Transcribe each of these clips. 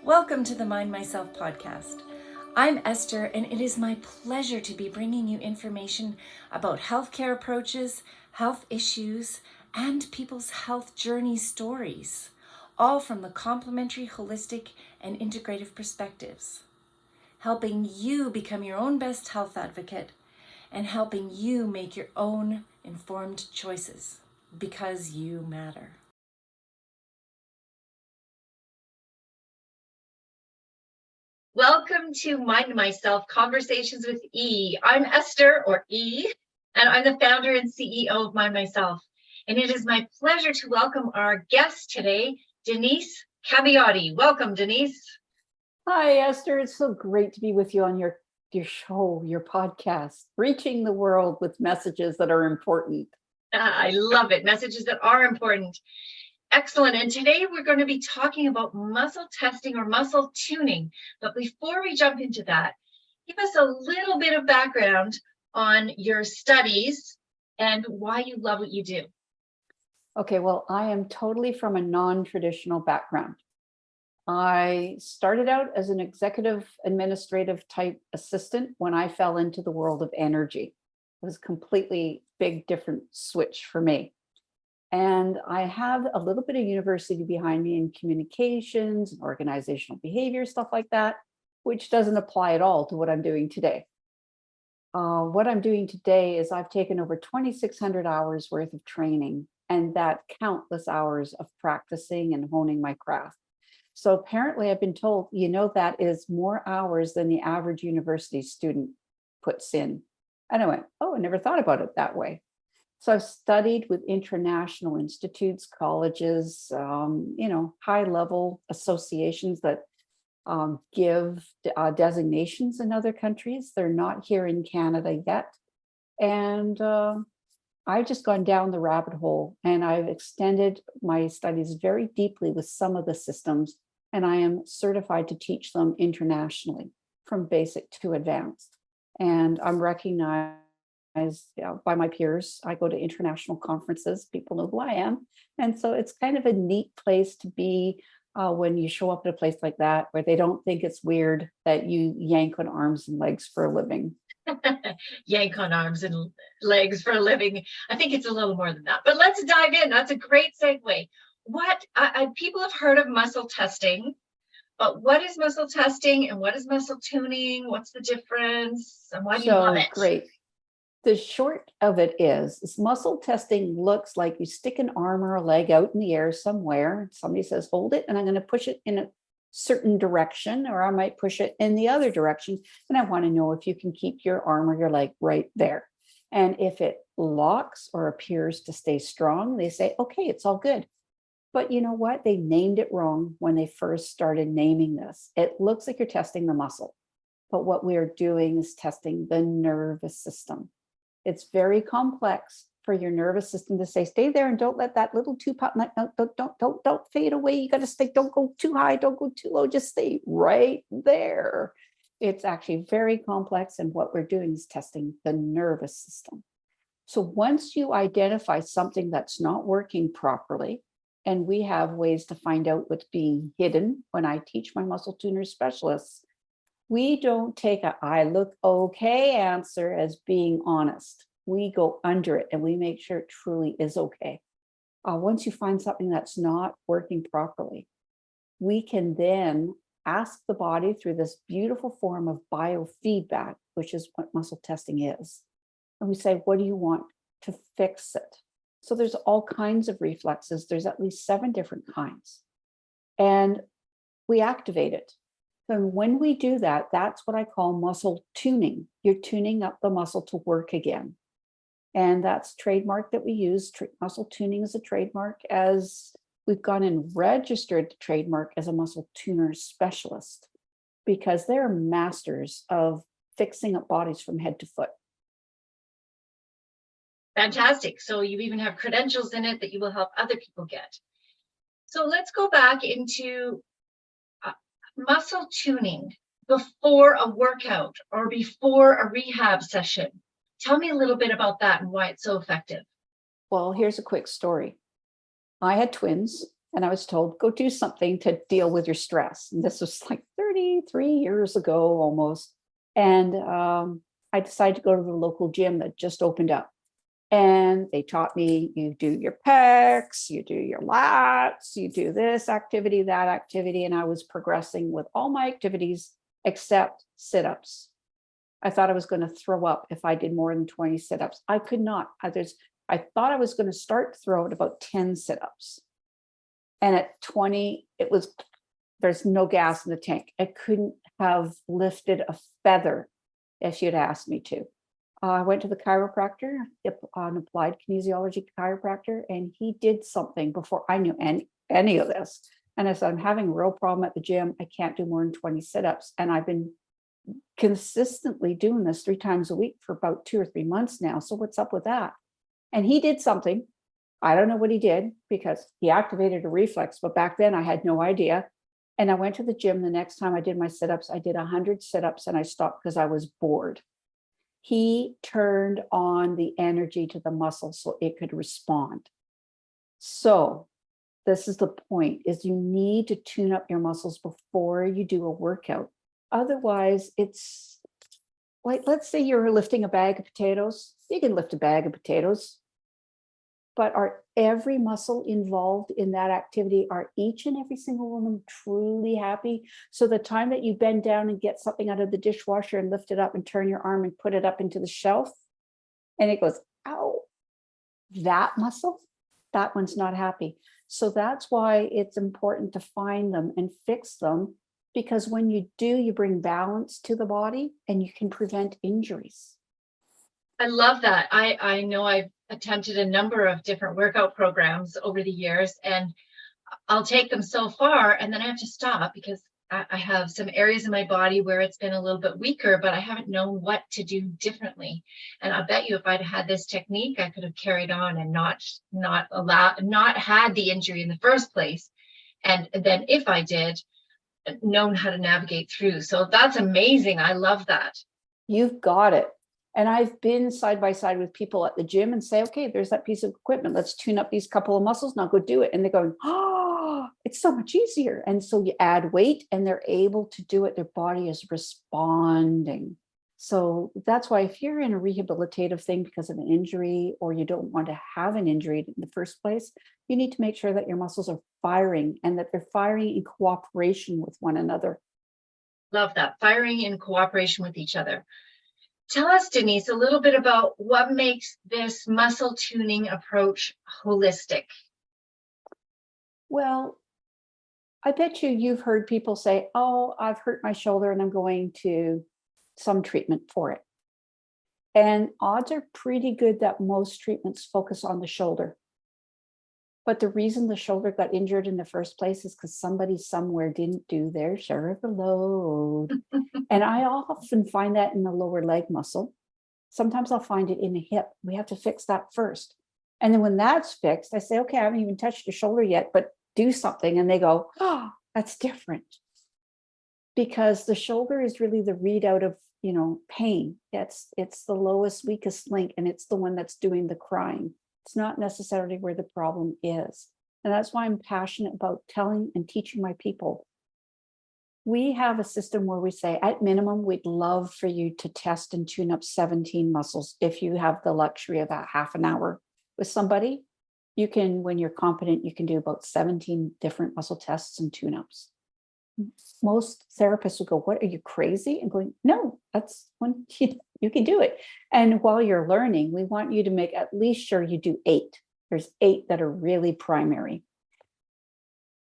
Welcome to the Mind Myself podcast. I'm Esther, and it is my pleasure to be bringing you information about healthcare approaches, health issues, and people's health journey stories, all from the complementary, holistic, and integrative perspectives, helping you become your own best health advocate and helping you make your own informed choices because you matter. Welcome to Mind Myself Conversations with E. I'm Esther, or E, and I'm the founder and CEO of Mind Myself. And it is my pleasure to welcome our guest today, Denise Cabiotti. Welcome, Denise. Hi, Esther. It's so great to be with you on your show, your podcast, reaching the world with messages that are important. I love it. Messages that are important. Excellent. And today we're going to be talking about muscle testing or muscle tuning. But before we jump into that, give us a little bit of background on your studies and why you love what you do. Okay, well, I am totally from a non-traditional background. I started out as an executive administrative type assistant when I fell into the world of energy. It was a completely big, different switch for me. And I have a little bit of university behind me in communications and organizational behavior, stuff like that, which doesn't apply at all to what I'm doing today. What I'm doing today is I've taken over 2,600 hours worth of training and that countless hours of practicing and honing my craft. So apparently I've been told, that is more hours than the average university student puts in. And I went, oh, I never thought about it that way. So I've studied with international institutes, colleges, high level associations that give designations in other countries. They're not here in Canada yet. And I've just gone down the rabbit hole and I've extended my studies very deeply with some of the systems. And I am certified to teach them internationally from basic to advanced. And I'm recognized by my peers. I go to international conferences. People know who I am. And so it's kind of a neat place to be when you show up at a place like that, where they don't think it's weird that you yank on arms and legs for a living. Yank on arms and legs for a living. I think it's a little more than that, but let's dive in. That's a great segue. People have heard of muscle testing, but what is muscle testing and what is muscle tuning? What's the difference and why do you love it? Great. The short of it is muscle testing looks like you stick an arm or a leg out in the air somewhere. Somebody says, hold it, and I'm going to push it in a certain direction, or I might push it in the other direction. And I want to know if you can keep your arm or your leg right there. And if it locks or appears to stay strong, they say, okay, it's all good. But you know what? They named it wrong when they first started naming this. It looks like you're testing the muscle, but what we're doing is testing the nervous system. It's very complex for your nervous system to say, stay there and don't let that little don't fade away. You got to stay, don't go too high, don't go too low, just stay right there. It's actually very complex. And what we're doing is testing the nervous system. So once you identify something that's not working properly, and we have ways to find out what's being hidden when I teach my muscle tuner specialists, we don't take a I look okay answer as being honest. We go under it and we make sure it truly is okay. Once you find something that's not working properly, we can then ask the body through this beautiful form of biofeedback, which is what muscle testing is. And we say, what do you want to fix it? So there's all kinds of reflexes. There's at least 7 different kinds. And we activate it. And when we do that, that's what I call muscle tuning. You're tuning up the muscle to work again. And that's trademark that we use. Muscle tuning is a trademark, as we've gone and registered the trademark as a muscle tuner specialist, because they're masters of fixing up bodies from head to foot. Fantastic. So you even have credentials in it that you will help other people get. So let's go back into muscle tuning before a workout or before a rehab session. Tell me a little bit about that and why it's so effective. Well, here's a quick story. I had twins And I was told, go do something to deal with your stress. And this was like 33 years ago almost. And I decided to go to the local gym that just opened up. And they taught me, you do your pecs, you do your lats, you do this activity, that activity. And I was progressing with all my activities except sit-ups. I thought I was going to throw up if I did more than 20 sit-ups. I could not. I thought I was going to start to throw at about 10 sit-ups. And at 20, there's no gas in the tank. I couldn't have lifted a feather if you'd asked me to. I went to the chiropractor, an applied kinesiology chiropractor, and he did something before I knew any of this. And I said, I'm having a real problem at the gym. I can't do more than 20 sit-ups. And I've been consistently doing this 3 times a week for about 2 or 3 months now. So what's up with that? And he did something. I don't know what he did because he activated a reflex, but back then I had no idea. And I went to the gym the next time I did my sit-ups. I did 100 sit-ups and I stopped because I was bored. He turned on the energy to the muscle so it could respond. So this is the point, is you need to tune up your muscles before you do a workout. Otherwise, it's like, let's say you're lifting a bag of potatoes. You can lift a bag of potatoes. But are every muscle involved in that activity, are each and every single one of them truly happy? So the time that you bend down and get something out of the dishwasher and lift it up and turn your arm and put it up into the shelf, and it goes, ow, that muscle, that one's not happy. So that's why it's important to find them and fix them, because when you do, you bring balance to the body and you can prevent injuries. I love that. I know I've attempted a number of different workout programs over the years, and I'll take them so far and then I have to stop because I have some areas in my body where it's been a little bit weaker, but I haven't known what to do differently. And I bet you if I'd had this technique, I could have carried on and not had the injury in the first place. And then if I did, known how to navigate through. So that's amazing. I love that. You've got it. And I've been side by side with people at the gym and say, okay, there's that piece of equipment. Let's tune up these couple of muscles. Now go do it. And they're going, oh, it's so much easier. And so you add weight and they're able to do it. Their body is responding. So that's why if you're in a rehabilitative thing because of an injury, or you don't want to have an injury in the first place, you need to make sure that your muscles are firing and that they're firing in cooperation with one another. Love that. Firing in cooperation with each other. Tell us, Denise, a little bit about what makes this muscle tuning approach holistic. Well, I bet you've heard people say, oh, I've hurt my shoulder and I'm going to some treatment for it. And odds are pretty good that most treatments focus on the shoulder. But the reason the shoulder got injured in the first place is because somebody somewhere didn't do their share of the load. And I often find that in the lower leg muscle. Sometimes I'll find it in the hip. We have to fix that first. And then when that's fixed, I say, okay, I haven't even touched the shoulder yet, but do something. And they go, oh, that's different. Because the shoulder is really the readout of, pain. It's the lowest, weakest link, and it's the one that's doing the crying. It's not necessarily where the problem is. And that's why I'm passionate about telling and teaching my people. We have a system where we say, at minimum, we'd love for you to test and tune up 17 muscles. If you have the luxury of a half an hour with somebody, you can, when you're competent, you can do about 17 different muscle tests and tune-ups. Most therapists will go, what, are you crazy? And going, no, that's when you can do it. And while you're learning, we want you to make at least sure you do 8. There's 8 that are really primary.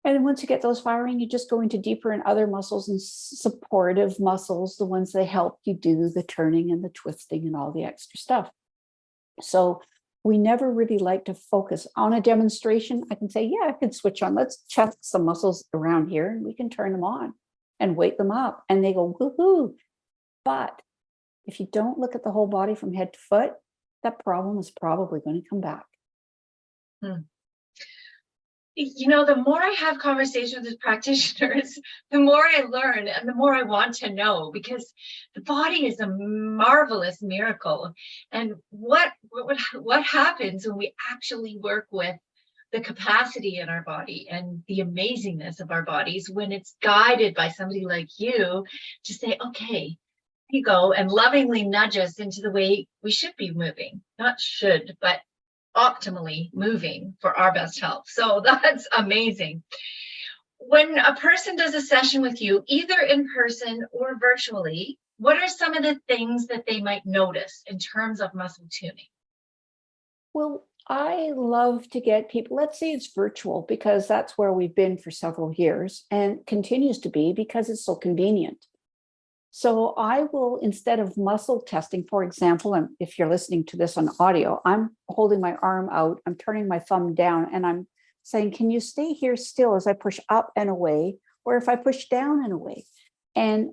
And then once you get those firing, you just go into deeper in other muscles and supportive muscles, the ones that help you do the turning and the twisting and all the extra stuff. So we never really like to focus on a demonstration. I can say, yeah, I can switch on. Let's check some muscles around here and we can turn them on and wake them up. And they go, woohoo. But if you don't look at the whole body from head to foot, that problem is probably going to come back. The more I have conversations with practitioners, the more I learn and the more I want to know, because the body is a marvelous miracle. And what happens when we actually work with the capacity in our body and the amazingness of our bodies when it's guided by somebody like you to say, okay, you go, and lovingly nudge us into the way we should be moving, not should, but optimally moving for our best health. So that's amazing. When a person does a session with you, either in person or virtually, what are some of the things that they might notice in terms of muscle tuning? Well, I love to get people, let's say it's virtual, because that's where we've been for several years and continues to be because it's so convenient. So I will, instead of muscle testing, for example, and if you're listening to this on audio, I'm holding my arm out, I'm turning my thumb down, and I'm saying, can you stay here still as I push up and away, or if I push down and away? And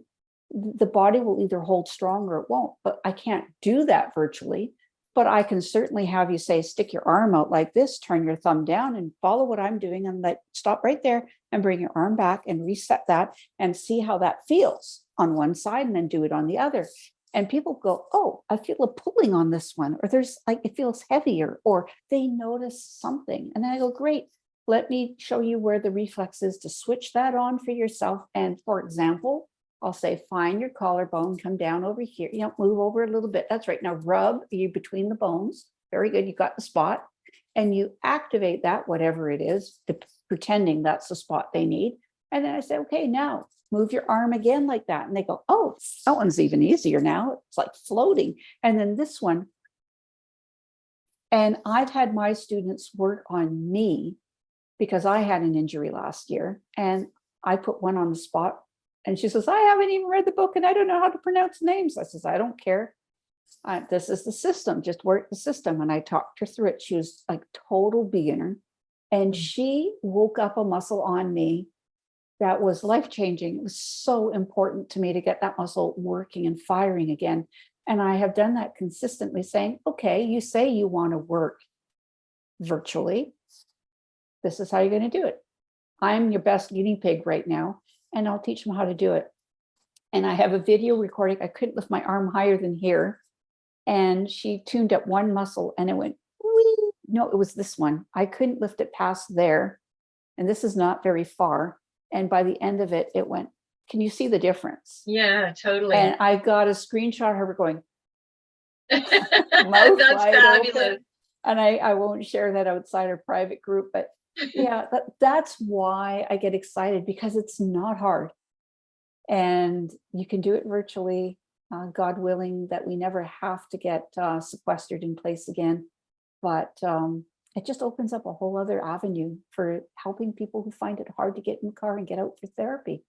the body will either hold strong or it won't, but I can't do that virtually. But I can certainly have you say, stick your arm out like this, turn your thumb down and follow what I'm doing, and stop right there and bring your arm back and reset that and see how that feels on one side, and then do it on the other. And people go, oh, I feel a pulling on this one, or there's like, it feels heavier, or they notice something. And then I go, great, let me show you where the reflex is to switch that on for yourself. And for example, I'll say, find your collarbone, come down over here, move over a little bit. That's right. Now rub you between the bones. Very good. You got the spot. And you activate that, whatever it is, pretending that's the spot they need. And then I say, okay, now move your arm again like that. And they go, oh, that one's even easier now. It's like floating. And then this one. And I've had my students work on me because I had an injury last year, and I put one on the spot. And she says, I haven't even read the book and I don't know how to pronounce names. I says, I don't care. This is the system. Just work the system. And I talked her through it. She was like total beginner. And she woke up a muscle on me that was life-changing. It was so important to me to get that muscle working and firing again. And I have done that consistently, saying, okay, you say you want to work virtually. This is how you're going to do it. I'm your best guinea pig right now, and I'll teach them how to do it. And I have a video recording. I couldn't lift my arm higher than here. And she tuned up one muscle and it went, wee. No, it was this one. I couldn't lift it past there. And this is not very far. And by the end of it, it went, can you see the difference? Yeah, totally. And I got a screenshot of her going, That's fabulous. open. And I won't share that outside our private group, but yeah, that's why I get excited, because it's not hard. And you can do it virtually, God willing, that we never have to get sequestered in place again. But it just opens up a whole other avenue for helping people who find it hard to get in the car and get out for therapy.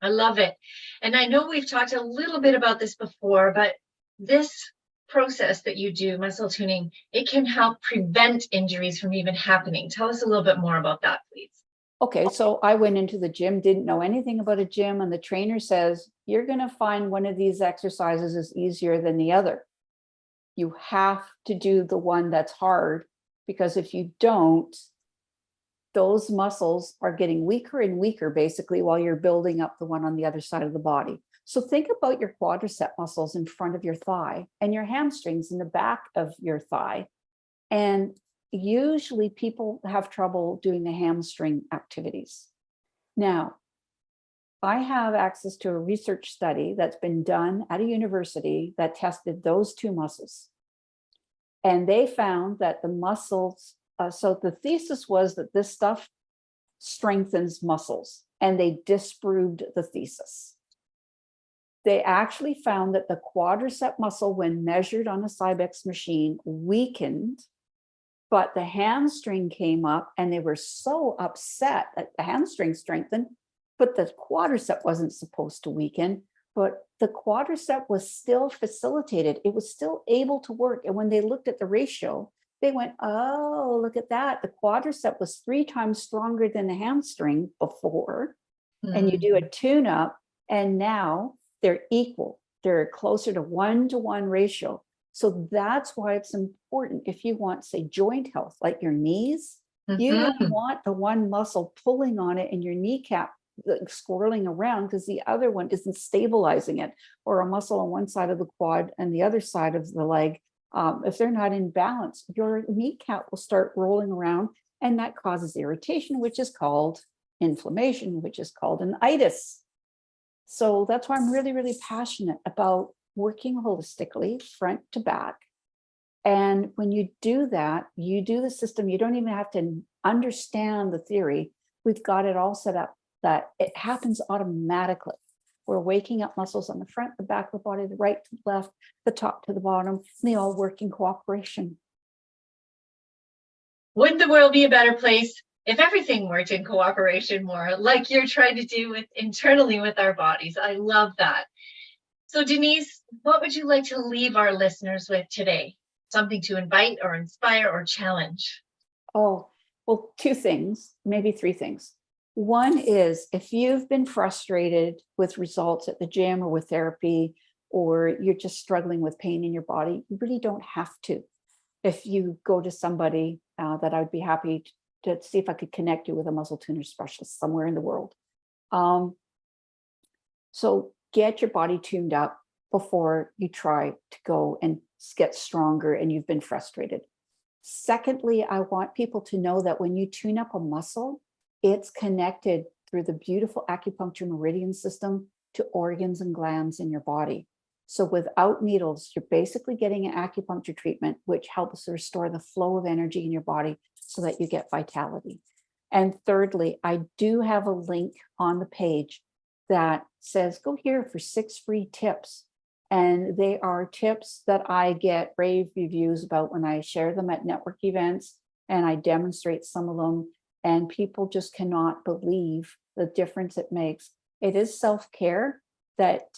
I love it. And I know we've talked a little bit about this before, but this process that you do, muscle tuning, it can help prevent injuries from even happening. Tell us a little bit more about that, please. Okay, so I went into the gym, didn't know anything about a gym, and the trainer says, you're going to find one of these exercises is easier than the other. You have to do the one that's hard, because if you don't, those muscles are getting weaker and weaker, basically, while you're building up the one on the other side of the body. So think about your quadricep muscles in front of your thigh and your hamstrings in the back of your thigh. And usually people have trouble doing the hamstring activities. Now, I have access to a research study that's been done at a university that tested those two muscles. And they found that the muscles, so the thesis was that this stuff strengthens muscles, and they disproved the thesis. They actually found that the quadricep muscle, when measured on a Cybex machine, weakened, but the hamstring came up, and they were so upset that the hamstring strengthened, but the quadricep wasn't supposed to weaken, but the quadricep was still facilitated. It was still able to work. And when they looked at the ratio, they went, oh, look at that. The quadricep was 3 times stronger than the hamstring before. And you do a tune-up, and now they're equal. They're closer to 1-to-1 ratio. So that's why it's important if you want, say, joint health, like your knees. You don't want the one muscle pulling on it and your kneecap like swirling around because the other one isn't stabilizing it, or a muscle on one side of the quad and the other side of the leg. If they're not in balance, your kneecap will start rolling around And that causes irritation, which is called inflammation, which is called an itis. So that's why I'm really, really passionate about working holistically, front to back. And when you do that, you do the system, you don't even have to understand the theory. We've got it all set up that it happens automatically. We're waking up muscles on the front, the back of the body, the right to the left, the top to the bottom, and they all work in cooperation. Wouldn't the world be a better place if everything worked in cooperation more, like you're trying to do with internally with our bodies? I love that. So Denise, what would you like to leave our listeners with today? Something to invite or inspire or challenge? Oh, well, two things, maybe three things. One is if you've been frustrated with results at the gym or with therapy, or you're just struggling with pain in your body, you really don't have to. If you go to somebody that I would be happy to see if I could connect you with a muscle tuner specialist somewhere in the world. So get your body tuned up before you try to go and get stronger and you've been frustrated. Secondly, I want people to know that when you tune up a muscle, it's connected through the beautiful acupuncture meridian system to organs and glands in your body. So without needles, you're basically getting an acupuncture treatment, which helps to restore the flow of energy in your body so that you get vitality. And thirdly, I do have a link on the page that says, go here for 6 free tips. And they are tips that I get rave reviews about when I share them at network events and I demonstrate some of them. And people just cannot believe the difference it makes. It is self-care that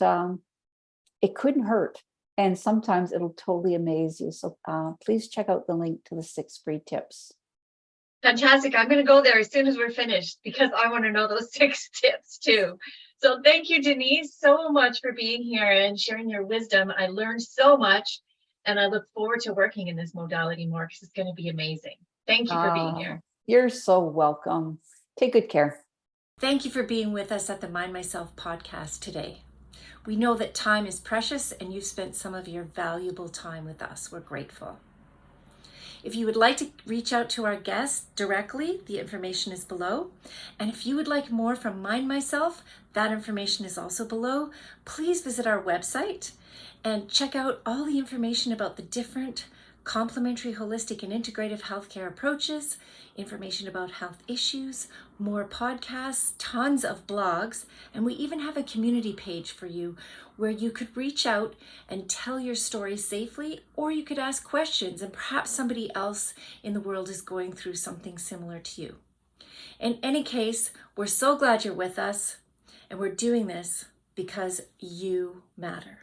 it couldn't hurt. And sometimes it'll totally amaze you. So please check out the link to the 6 free tips. Fantastic. I'm going to go there as soon as we're finished because I want to know those 6 tips too. So thank you, Denise, so much for being here and sharing your wisdom. I learned so much and I look forward to working in this modality more because it's going to be amazing. Thank you for being here. You're so welcome. Take good care. Thank you for being with us at the Mind Myself podcast today. We know that time is precious and you've spent some of your valuable time with us. We're grateful. If you would like to reach out to our guests directly, the information is below. And if you would like more from Mind Myself, that information is also below. Please visit our website and check out all the information about the different complementary, holistic, and integrative healthcare approaches, information about health issues, more podcasts, tons of blogs, and we even have a community page for you where you could reach out and tell your story safely, or you could ask questions and perhaps somebody else in the world is going through something similar to you. In any case, we're so glad you're with us, and we're doing this because you matter.